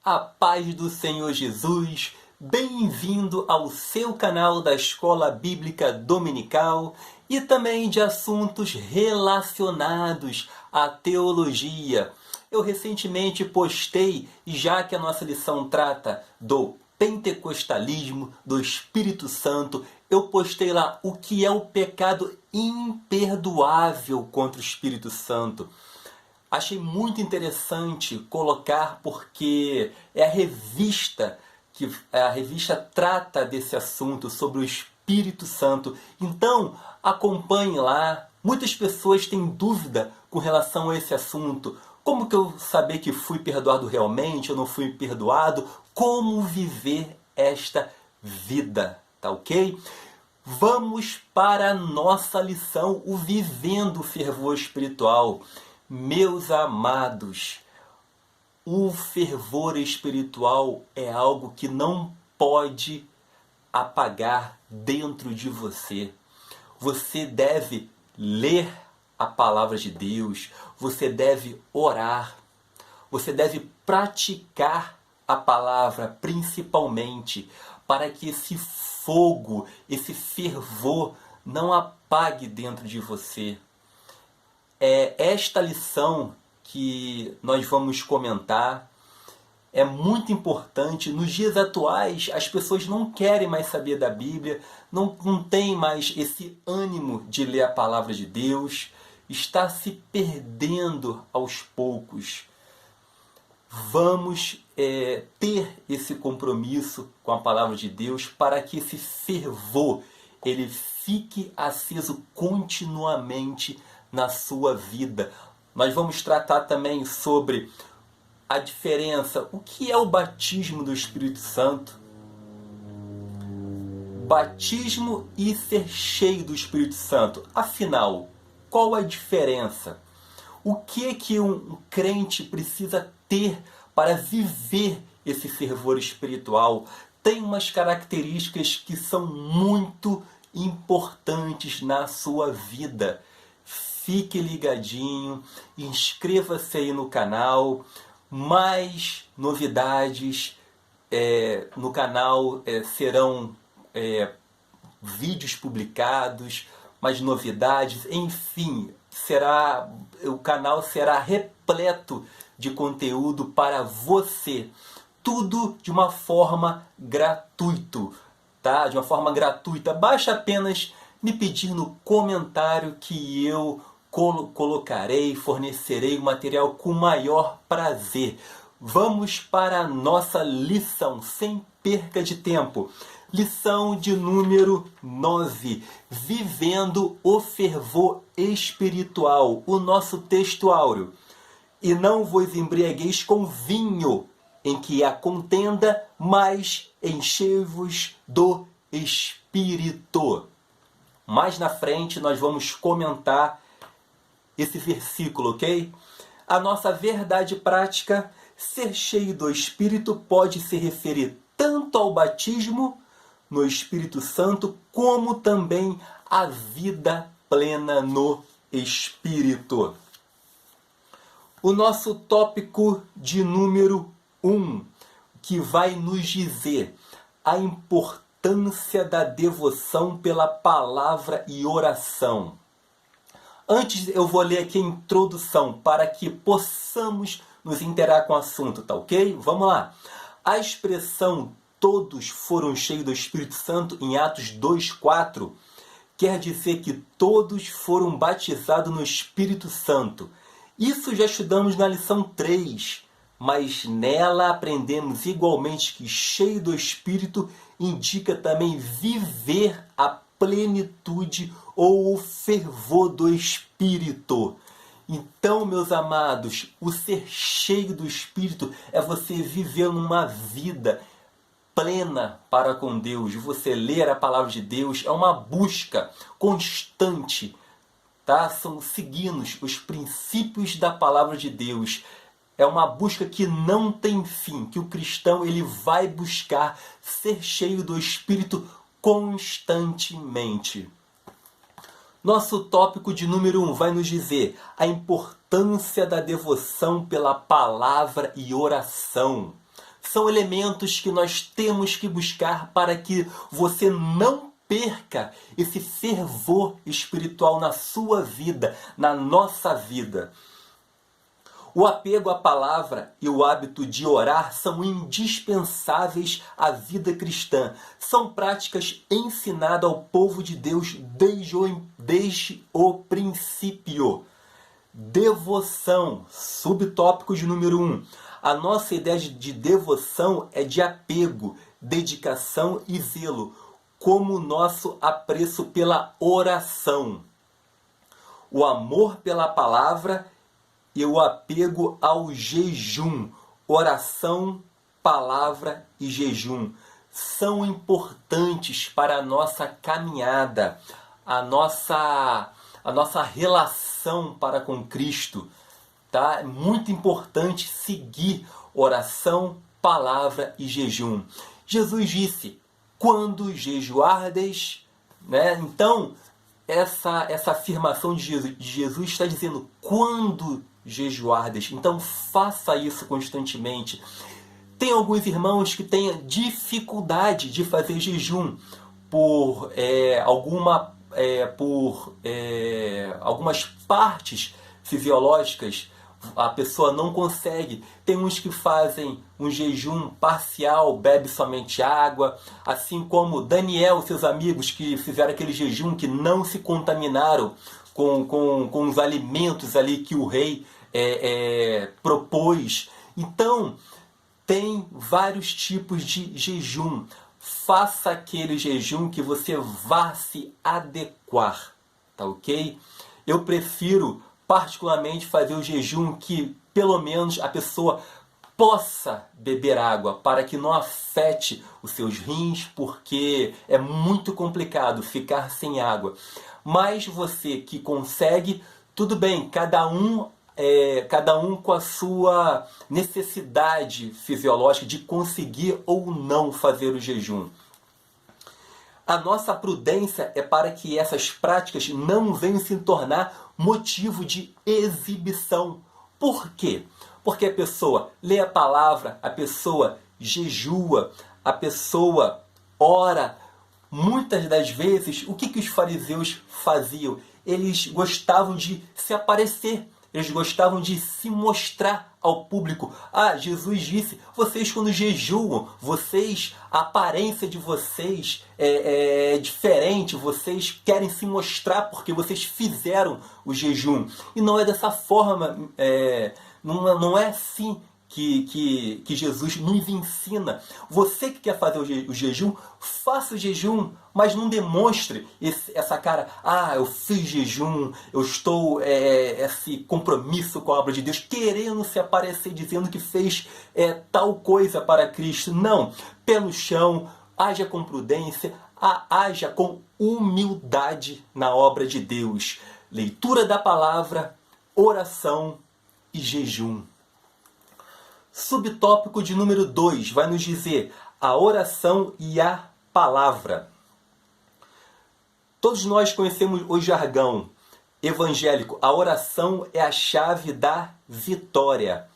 A paz do Senhor Jesus, bem-vindo ao seu canal da Escola Bíblica Dominical e também de assuntos relacionados à teologia. Eu recentemente postei, já que a nossa lição trata do pentecostalismo, do Espírito Santo, eu postei lá o que é o pecado imperdoável contra o Espírito Santo. Achei muito interessante colocar porque é a revista trata desse assunto sobre o Espírito Santo. Então, acompanhe lá. Muitas pessoas têm dúvida com relação a esse assunto. Como que eu saber que fui perdoado realmente ou não fui perdoado? Como viver esta vida, tá ok? Vamos para a nossa lição, o Vivendo o Fervor Espiritual. Meus amados, o fervor espiritual é algo que não pode apagar dentro de você. Você deve ler a palavra de Deus, você deve orar, você deve praticar a palavra principalmente, para que esse fogo, esse fervor não apague dentro de você. Esta lição que nós vamos comentar é muito importante. Nos dias atuais, as pessoas não querem mais saber da Bíblia, não tem mais esse ânimo de ler a palavra de Deus, está se perdendo aos poucos. Vamos ter esse compromisso com a palavra de Deus para que esse fervor ele fique aceso continuamente na sua vida. Nós vamos tratar também sobre a diferença, o que é o batismo do Espírito Santo, batismo e ser cheio do Espírito Santo. Afinal, qual a diferença? O que um crente precisa ter para viver esse fervor espiritual? Tem umas características que são muito importantes na sua vida. Fique ligadinho, inscreva-se aí no canal, mais novidades no canal, serão vídeos publicados, mais novidades, enfim, o canal será repleto de conteúdo para você, tudo de uma forma gratuita, tá? De uma forma gratuita, basta apenas me pedir no comentário que eu colocarei, fornecerei o material com o maior prazer. Vamos para a nossa lição, sem perca de tempo. Lição de número 9. Vivendo o fervor espiritual. O nosso texto áureo. E não vos embriagueis com vinho, em que há contenda, mas enchei-vos do Espírito. Mais na frente nós vamos comentar esse versículo, ok? A nossa verdade prática, ser cheio do Espírito, pode se referir tanto ao batismo no Espírito Santo, como também à vida plena no Espírito. O nosso tópico de número 1, que vai nos dizer a importância da devoção pela palavra e oração. Antes eu vou ler aqui a introdução para que possamos nos interar com o assunto, tá ok? Vamos lá. A expressão todos foram cheios do Espírito Santo em Atos 2:4 quer dizer que todos foram batizados no Espírito Santo. Isso já estudamos na lição 3, mas nela aprendemos igualmente que cheio do Espírito indica também viver a plenitude ou o fervor do Espírito. Então, meus amados, o ser cheio do Espírito é você viver numa vida plena para com Deus. Você ler a palavra de Deus é uma busca constante, tá? São seguindo os princípios da palavra de Deus. É uma busca que não tem fim, que o cristão ele vai buscar ser cheio do Espírito constantemente. Nosso tópico de número 1 vai nos dizer a importância da devoção pela palavra e oração. São elementos que nós temos que buscar para que você não perca esse fervor espiritual na sua vida, na nossa vida. O apego à palavra e o hábito de orar são indispensáveis à vida cristã. São práticas ensinadas ao povo de Deus desde o princípio. Devoção, subtópico de número 1. A nossa ideia de devoção é de apego, dedicação e zelo, como o nosso apreço pela oração. O amor pela palavra e o apego ao jejum. Oração, palavra e jejum são importantes para a nossa caminhada, a nossa relação para com Cristo. Tá? É muito importante seguir oração, palavra e jejum. Jesus disse, quando jejuardes, né? Então, essa afirmação de Jesus está dizendo, quando jejuardes. Então, faça isso constantemente. Tem alguns irmãos que têm dificuldade de fazer jejum por algumas partes fisiológicas. A pessoa não consegue. Tem uns que fazem um jejum parcial, bebe somente água, assim como Daniel e seus amigos que fizeram aquele jejum, que não se contaminaram com os alimentos ali que o rei propôs. Então, tem vários tipos de jejum. Faça aquele jejum que você vá se adequar, tá ok? Eu prefiro particularmente fazer o jejum que pelo menos a pessoa possa beber água, para que não afete os seus rins, porque é muito complicado ficar sem água. Mas você que consegue, tudo bem, cada um com a sua necessidade fisiológica de conseguir ou não fazer o jejum. A nossa prudência é para que essas práticas não venham se tornar motivo de exibição. Por quê? Porque a pessoa lê a palavra, a pessoa jejua, a pessoa ora. Muitas das vezes, o que os fariseus faziam? Eles gostavam de se aparecer. Eles gostavam de se mostrar ao público. Ah, Jesus disse, vocês quando jejuam, a aparência de vocês é diferente, vocês querem se mostrar porque vocês fizeram o jejum. E não é dessa forma, não é assim que Jesus nos ensina. Você que quer fazer o jejum, faça o jejum, mas não demonstre essa cara, eu fiz jejum, eu estou esse compromisso com a obra de Deus, querendo se aparecer, dizendo que fez tal coisa para Cristo. Não, pé no chão, haja com prudência, haja com humildade na obra de Deus. Leitura da palavra, oração e jejum. Subtópico de número 2 vai nos dizer a oração e a palavra. Todos nós conhecemos o jargão evangélico. A oração é a chave da vitória.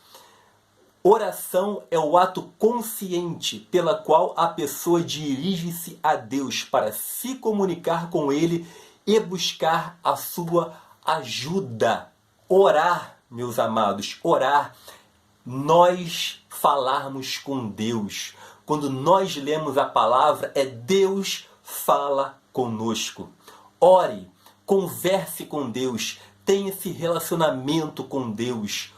Oração é o ato consciente pela qual a pessoa dirige-se a Deus para se comunicar com Ele e buscar a sua ajuda. Orar, meus amados, orar, nós falarmos com Deus. Quando nós lemos a palavra, Deus fala conosco. Ore, converse com Deus, tenha esse relacionamento com Deus.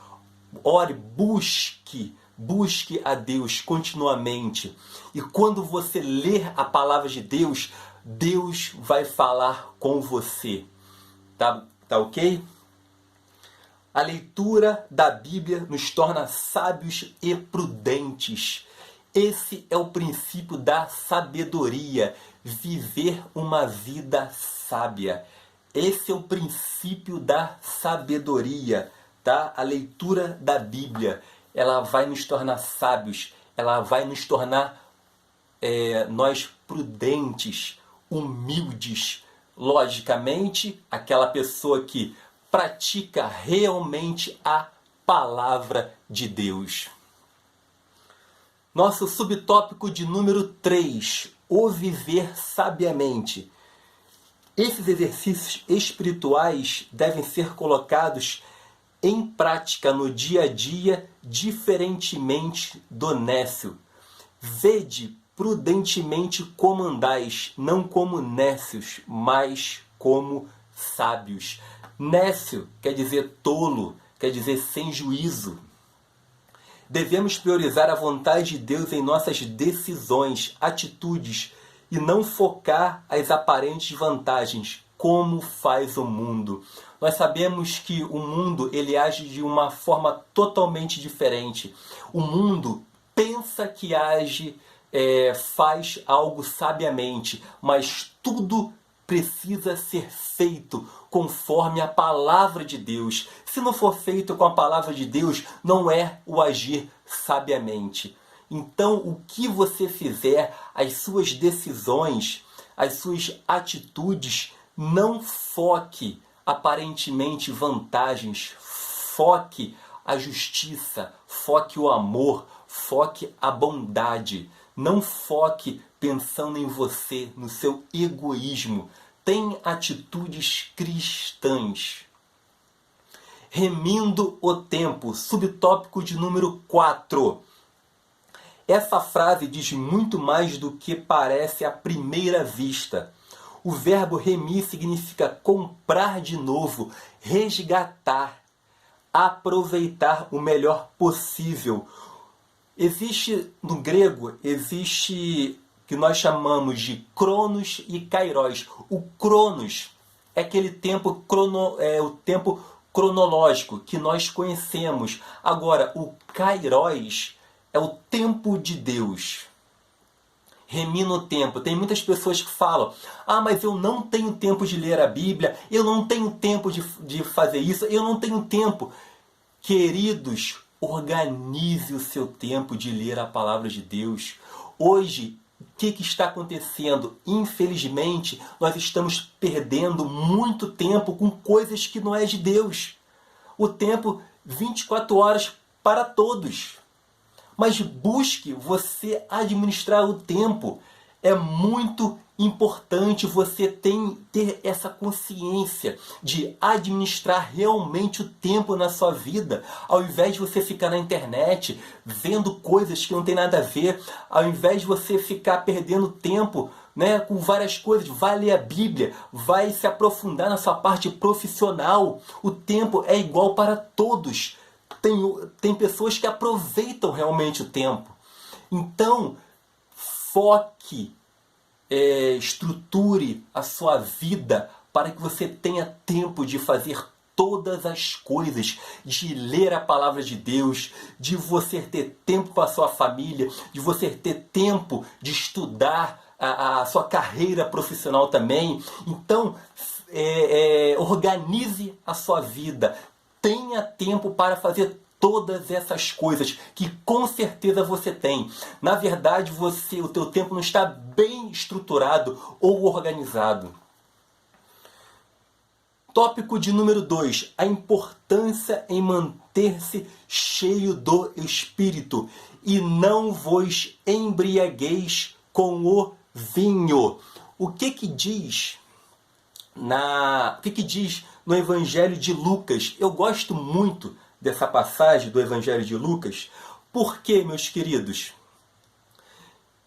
Ore, busque a Deus continuamente. E quando você ler a palavra de Deus, Deus vai falar com você. Tá ok? A leitura da Bíblia nos torna sábios e prudentes. Esse é o princípio da sabedoria, viver uma vida sábia. Esse é o princípio da sabedoria, tá? A leitura da Bíblia, ela vai nos tornar sábios, ela vai nos tornar nós prudentes, humildes. Logicamente, aquela pessoa que pratica realmente a palavra de Deus. Nosso subtópico de número 3, o viver sabiamente. Esses exercícios espirituais devem ser colocados em prática no dia a dia, diferentemente do nécio. Vede prudentemente como andais, não como nécios, mas como sábios. Nécio quer dizer tolo, quer dizer sem juízo. Devemos priorizar a vontade de Deus em nossas decisões, atitudes, e não focar as aparentes vantagens, como faz o mundo. Nós sabemos que o mundo ele age de uma forma totalmente diferente. O mundo pensa que age, faz algo sabiamente, mas tudo precisa ser feito conforme a palavra de Deus. Se não for feito com a palavra de Deus, não é o agir sabiamente. Então, o que você fizer, as suas decisões, as suas atitudes, não foque aparentemente vantagens, foque a justiça, foque o amor, foque a bondade. Não foque pensando em você, no seu egoísmo. Tem atitudes cristãs. Remindo o tempo, subtópico de número 4. Essa frase diz muito mais do que parece à primeira vista. O verbo remir significa comprar de novo, resgatar, aproveitar o melhor possível. Existe no grego, que nós chamamos de cronos e kairos. O cronos é aquele tempo, o tempo cronológico que nós conhecemos. Agora, o kairos é o tempo de Deus. Remir no tempo. Tem muitas pessoas que falam: mas eu não tenho tempo de ler a Bíblia, eu não tenho tempo de fazer isso, eu não tenho tempo. Queridos, organize o seu tempo de ler a palavra de Deus. Hoje, o que está acontecendo? Infelizmente, nós estamos perdendo muito tempo com coisas que não é de Deus. O tempo, 24 horas para todos. Mas busque você administrar o tempo. É muito importante você ter essa consciência de administrar realmente o tempo na sua vida. Ao invés de você ficar na internet vendo coisas que não tem nada a ver, ao invés de você ficar perdendo tempo, com várias coisas, vai ler a Bíblia, vai se aprofundar na sua parte profissional. O tempo é igual para todos. Tem pessoas que aproveitam realmente o tempo. Então, foque, estruture a sua vida para que você tenha tempo de fazer todas as coisas, de ler a palavra de Deus, de você ter tempo com a sua família, de você ter tempo de estudar a sua carreira profissional também. Então, organize a sua vida. Tenha tempo para fazer todas essas coisas que com certeza você tem. Na verdade, o teu tempo não está bem estruturado ou organizado. Tópico de número 2. A importância em manter-se cheio do Espírito e não vos embriagueis com o vinho. O que diz no Evangelho de Lucas? Eu gosto muito dessa passagem do Evangelho de Lucas. Por quê, meus queridos?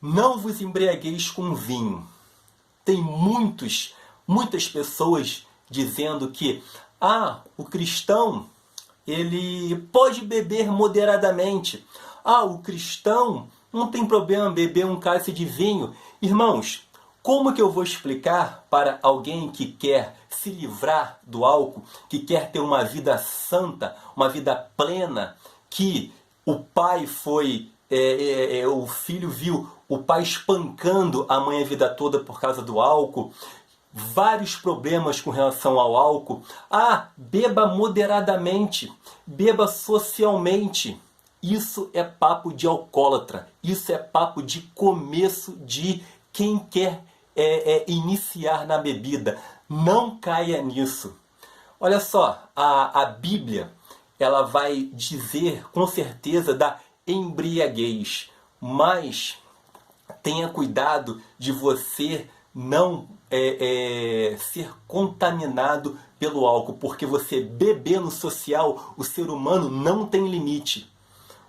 Não vos embriagueis com vinho. Tem muitas pessoas dizendo que o cristão ele pode beber moderadamente. O cristão não tem problema beber um cálice de vinho. Irmãos, como que eu vou explicar para alguém que quer se livrar do álcool, que quer ter uma vida santa, uma vida plena, que o pai o filho viu o pai espancando a mãe a vida toda por causa do álcool, vários problemas com relação ao álcool. Beba moderadamente, beba socialmente. Isso é papo de alcoólatra, isso é papo de começo de quem quer iniciar na bebida. Não caia nisso. Olha só, a Bíblia ela vai dizer com certeza da embriaguez. mas tenha cuidado de você não ser contaminado pelo álcool, porque você beber no social, o ser humano não tem limite.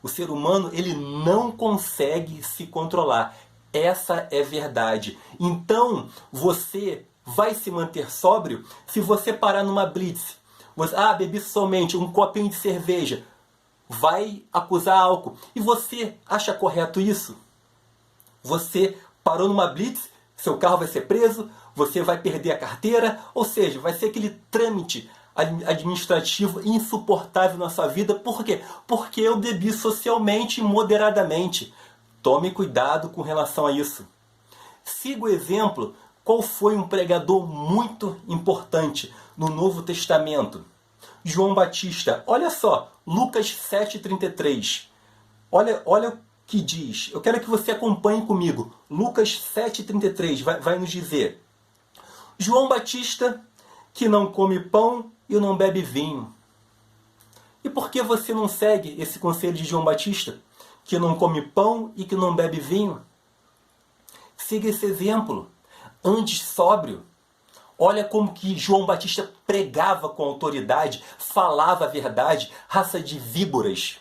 O ser humano, ele não consegue se controlar. Essa é verdade. Então, você vai se manter sóbrio se você parar numa blitz. Você, bebi somente um copinho de cerveja. Vai acusar álcool. E você acha correto isso? Você parou numa blitz, seu carro vai ser preso, você vai perder a carteira, ou seja, vai ser aquele trâmite administrativo insuportável na sua vida. Por quê? Porque eu bebi socialmente e moderadamente. Tome cuidado com relação a isso. Siga o exemplo. Qual foi um pregador muito importante no Novo Testamento? João Batista. Olha só, Lucas 7,33. Olha o que diz. Eu quero que você acompanhe comigo. Lucas 7,33 vai nos dizer: João Batista, que não come pão e não bebe vinho. E por que você não segue esse conselho de João Batista, que não come pão e que não bebe vinho? Siga esse exemplo. Ande sóbrio. Olha como que João Batista pregava com autoridade, falava a verdade, raça de víboras.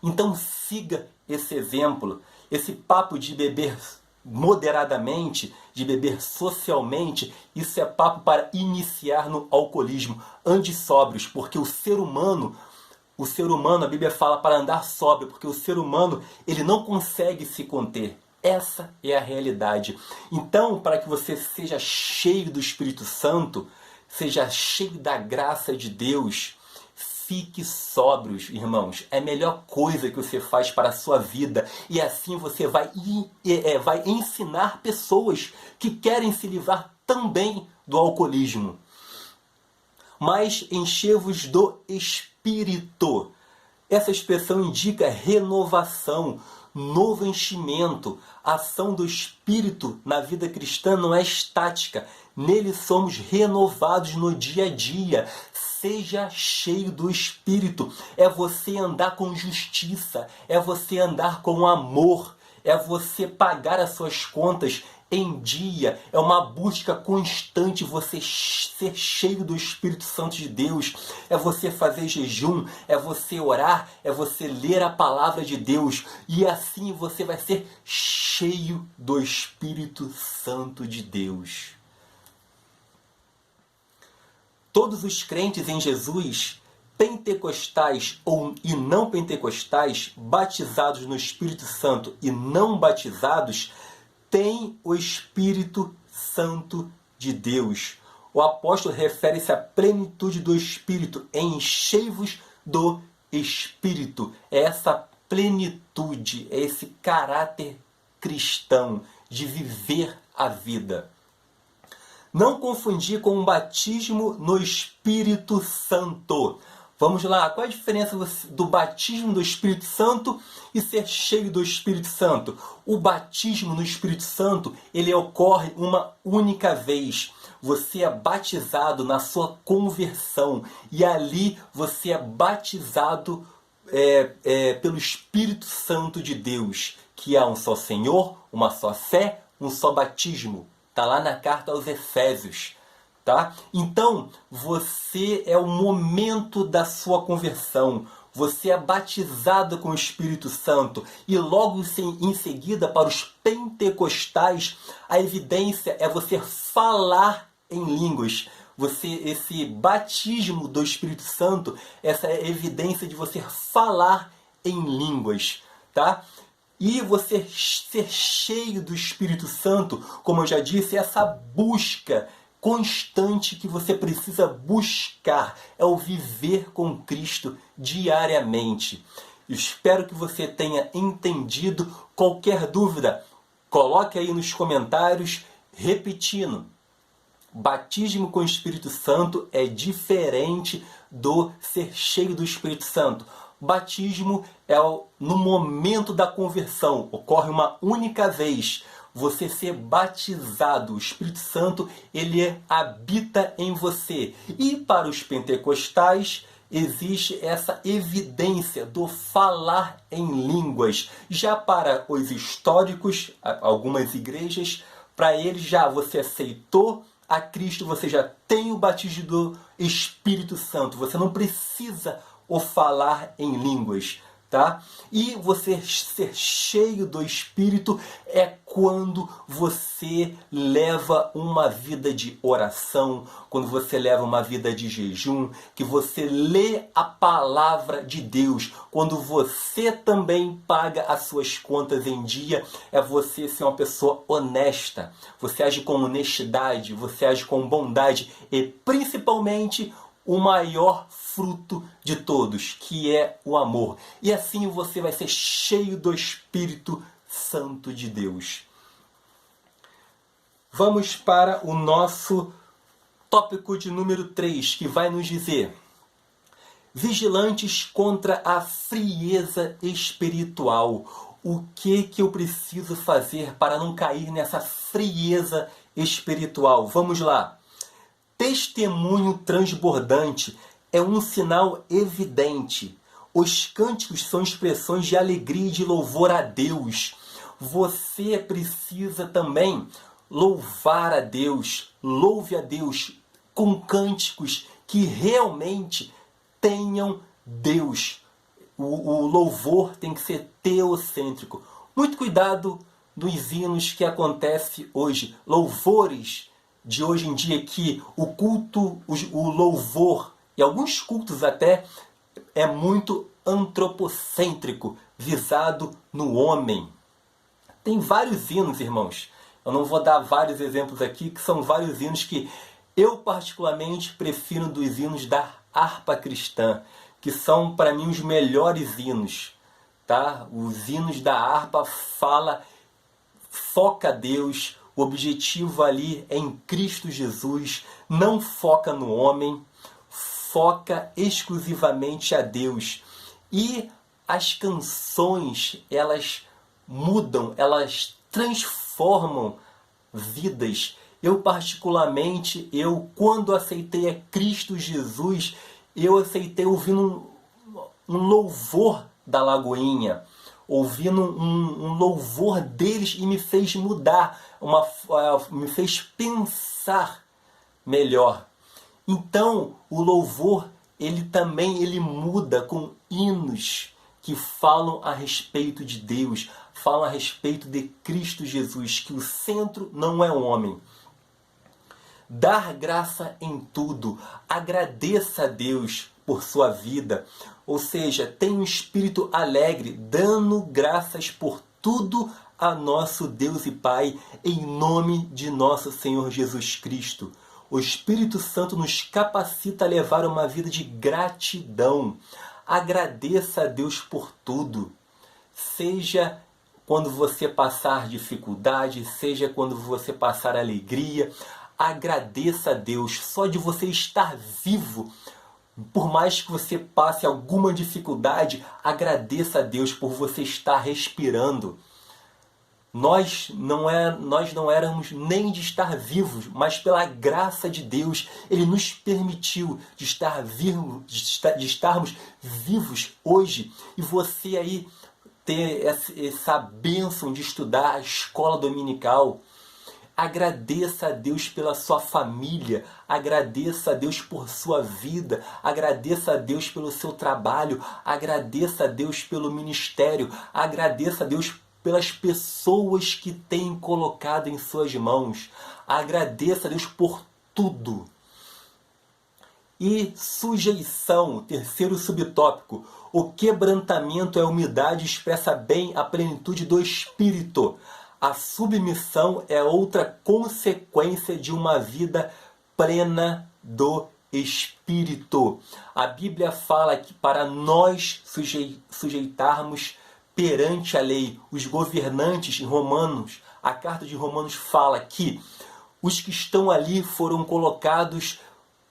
Então siga esse exemplo. Esse papo de beber moderadamente, de beber socialmente, isso é papo para iniciar no alcoolismo. Ande sóbrios, porque o ser humano, a Bíblia fala para andar sóbrio, porque o ser humano, ele não consegue se conter. Essa é a realidade. Então, para que você seja cheio do Espírito Santo, seja cheio da graça de Deus, fique sóbrios, irmãos. É a melhor coisa que você faz para a sua vida. E assim você vai ensinar pessoas que querem se livrar também do alcoolismo. Mas enchei-vos do Espírito. Essa expressão indica renovação, novo enchimento. A ação do Espírito na vida cristã não é estática. Nele somos renovados no dia a dia. Seja cheio do Espírito. É você andar com justiça. É você andar com amor. É você pagar as suas contas em dia. É uma busca constante, você ser cheio do Espírito Santo de Deus. É você fazer jejum, é você orar, é você ler a palavra de Deus. E assim você vai ser cheio do Espírito Santo de Deus. Todos os crentes em Jesus, pentecostais e não pentecostais, batizados no Espírito Santo e não batizados, tem o Espírito Santo de Deus. O apóstolo refere-se à plenitude do Espírito. Enchei-vos do Espírito. É essa plenitude, é esse caráter cristão de viver a vida. Não confundir com o batismo no Espírito Santo. Vamos lá, qual é a diferença do batismo do Espírito Santo e ser cheio do Espírito Santo? O batismo no Espírito Santo, ele ocorre uma única vez. Você é batizado na sua conversão e ali você é batizado pelo Espírito Santo de Deus, que há um só Senhor, uma só fé, um só batismo. Está lá na carta aos Efésios. Tá? Então, você é o momento da sua conversão. Você é batizado com o Espírito Santo. E logo em seguida, para os pentecostais, a evidência é você falar em línguas. Esse batismo do Espírito Santo, essa é a evidência de você falar em línguas. Tá? E você ser cheio do Espírito Santo, como eu já disse, é essa busca constante que você precisa buscar, é o viver com Cristo diariamente. Espero que você tenha entendido. Qualquer dúvida, coloque aí nos comentários. Repetindo, batismo com o Espírito Santo é diferente do ser cheio do Espírito Santo. Batismo é no momento da conversão, ocorre uma única vez. Você ser batizado, o Espírito Santo, ele habita em você. E para os pentecostais, existe essa evidência do falar em línguas. Já para os históricos, algumas igrejas, para eles já você aceitou a Cristo, você já tem o batismo do Espírito Santo. Você não precisa o falar em línguas, tá? E você ser cheio do Espírito é quando você leva uma vida de oração, quando você leva uma vida de jejum, que você lê a palavra de Deus, quando você também paga as suas contas em dia, é você ser uma pessoa honesta, você age com honestidade, você age com bondade e principalmente o maior fruto de todos, que é o amor. E assim você vai ser cheio do Espírito Santo de Deus. Vamos para o nosso tópico de número 3, que vai nos dizer: vigilantes contra a frieza espiritual. O que eu preciso fazer para não cair nessa frieza espiritual? Vamos lá. Testemunho transbordante é um sinal evidente. Os cânticos são expressões de alegria e de louvor a Deus. Você precisa também louvar a Deus. Louve a Deus com cânticos que realmente tenham Deus. O louvor tem que ser teocêntrico. Muito cuidado dos hinos que acontecem hoje. Louvores de hoje em dia que o culto, o louvor e alguns cultos até é muito antropocêntrico, visado no homem. Tem vários hinos, irmãos. Eu não vou dar vários exemplos aqui, que são vários hinos que eu particularmente prefiro dos hinos da harpa cristã, que são para mim os melhores hinos, tá? Os hinos da harpa foca a Deus. O objetivo ali é em Cristo Jesus, não foca no homem, foca exclusivamente a Deus. E as canções, elas mudam, elas transformam vidas. Eu particularmente, quando aceitei a Cristo Jesus, eu aceitei ouvindo um louvor da Lagoinha, ouvindo um louvor deles e me fez mudar, me fez pensar melhor. Então, o louvor, ele muda com hinos que falam a respeito de Deus, falam a respeito de Cristo Jesus, que o centro não é o homem. Dar graça em tudo, agradeça a Deus por sua vida, ou seja, tenha um espírito alegre, dando graças por tudo a nosso Deus e Pai, em nome de nosso Senhor Jesus Cristo. O Espírito Santo nos capacita a levar uma vida de gratidão. Agradeça a Deus por tudo. Seja quando você passar dificuldade, seja quando você passar alegria, agradeça a Deus. Só de você estar vivo, por mais que você passe alguma dificuldade, agradeça a Deus por você estar respirando. Nós não éramos nem de estar vivos, mas pela graça de Deus, Ele nos permitiu de estarmos vivos hoje. E você aí ter essa bênção de estudar a escola dominical. Agradeça a Deus pela sua família, agradeça a Deus por sua vida, agradeça a Deus pelo seu trabalho, agradeça a Deus pelo ministério, agradeça a Deus pelas pessoas que tem colocado em suas mãos. Agradeça a Deus por tudo. E sujeição, terceiro subtópico. O quebrantamento é a humildade, expressa bem a plenitude do Espírito. A submissão é outra consequência de uma vida plena do Espírito. A Bíblia fala que para nós sujeitarmos perante a lei, os governantes em Romanos, a carta de Romanos fala que os que estão ali foram colocados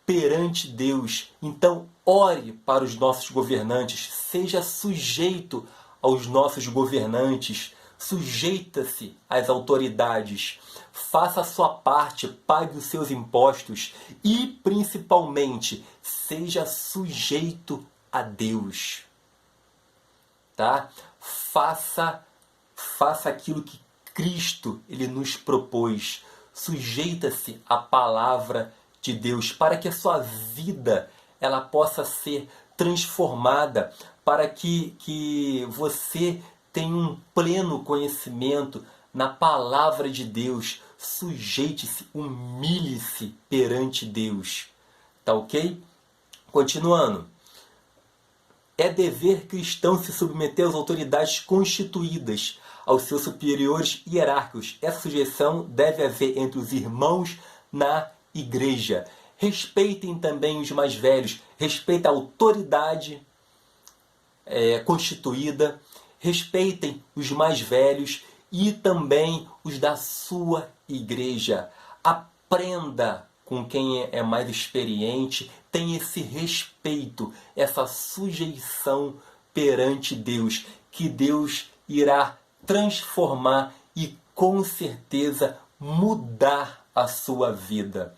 perante Deus. Então, ore para os nossos governantes, seja sujeito aos nossos governantes, Sujeita-se às autoridades, faça a sua parte, pague os seus impostos e, principalmente, seja sujeito a Deus. Tá? Faça aquilo que Cristo ele nos propôs. Sujeita-se à palavra de Deus para que a sua vida ela possa ser transformada, para que você tenha um pleno conhecimento na palavra de Deus. Sujeite-se, humilhe-se perante Deus. Tá ok? Continuando. É dever cristão se submeter às autoridades constituídas, aos seus superiores hierárquicos. Essa sujeição deve haver entre os irmãos na igreja. Respeitem também os mais velhos. Respeitem a autoridade constituída. Respeitem os mais velhos e também os da sua igreja. Aprenda com quem é mais experiente, tem esse respeito, essa sujeição perante Deus, que Deus irá transformar e com certeza mudar a sua vida.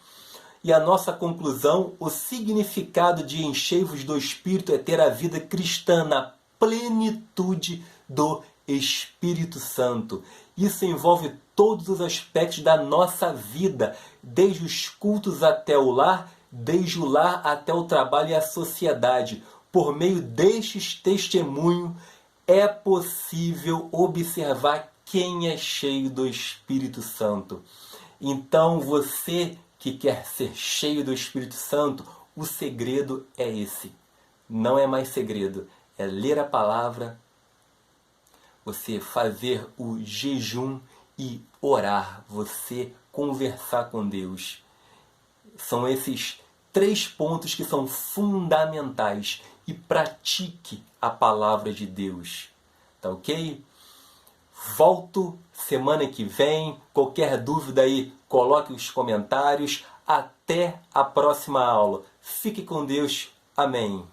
E a nossa conclusão, o significado de encher-vos do Espírito é ter a vida cristã na plenitude do Espírito Santo. Isso envolve todos os aspectos da nossa vida, desde os cultos até o lar, desde o lar até o trabalho e a sociedade. Por meio destes testemunhos, é possível observar quem é cheio do Espírito Santo. Então, você que quer ser cheio do Espírito Santo, o segredo é esse. Não é mais segredo. É ler a palavra, você fazer o jejum e orar, você conversar com Deus. São esses 3 pontos que são fundamentais. E pratique a palavra de Deus. Tá ok? Volto semana que vem. Qualquer dúvida aí, coloque os comentários. Até a próxima aula. Fique com Deus. Amém.